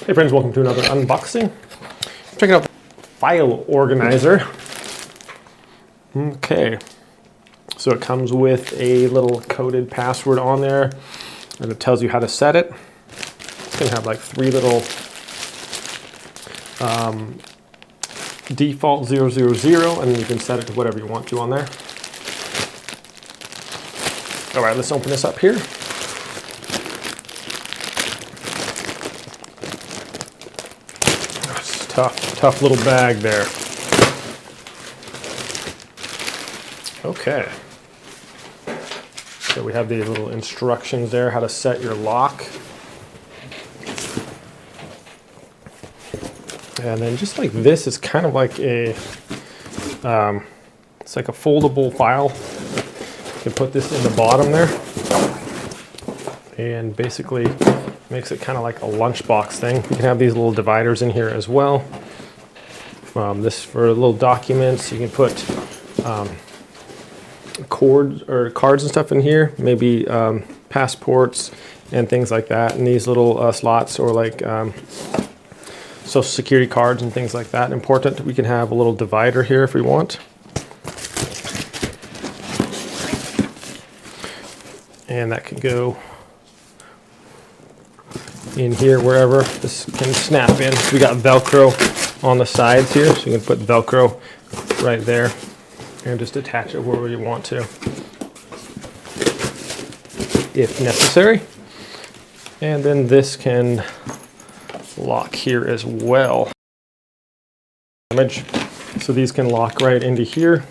Hey friends, welcome to another unboxing. Checking out the file organizer. Okay, so it comes with a little coded password on there, and it tells you how to set it. It's gonna have like three little default 000, and then you can set it to whatever you want to on there. All right, let's open this up here. Tough little bag there. Okay. So we have these little instructions there, how to set your lock. And then just like this is kind of like a, it's like a foldable file. You can put this in the bottom there. And basically makes it kind of like a lunchbox thing. You can have these little dividers in here as well. This for little documents. You can put cords or cards and stuff in here, maybe passports and things like that. And these little slots, or like social security cards and things like that. Important. We can have a little divider here if we want. And that can go in here wherever. This can snap in. We got Velcro on the sides here, so you can put Velcro right there and just attach it wherever you want to if necessary. And then this can lock here as well. So these can lock right into here,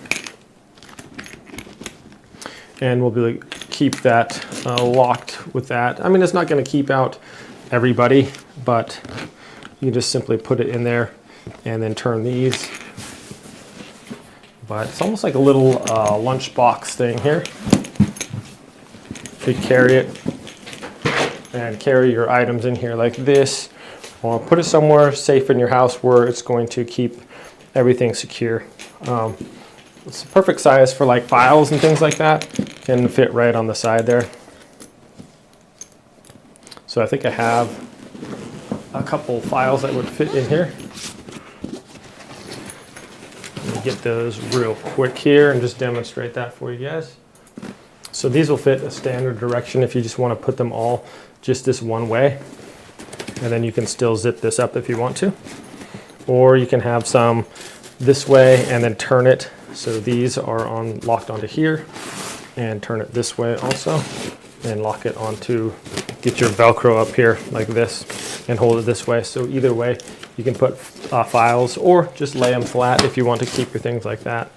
and we'll be like, keep that locked with that. I mean, it's not going to keep out everybody, but you just simply put it in there and then turn these. But it's almost like a little lunchbox thing here. You carry it and carry your items in here like this, or put it somewhere safe in your house where it's going to keep everything secure. It's the perfect size for like files and things like that. Can fit right on the side there. So I think I have a couple files that would fit in here. Let me get those real quick here and just demonstrate that for you guys. So these will fit a standard direction if you just want to put them all just this one way. And then you can still zip this up if you want to. Or you can have some this way and then turn it. So these are locked onto here, and turn it this way also, and lock it onto, get your Velcro up here like this and hold it this way. So either way, you can put files or just lay them flat if you want to keep your things like that.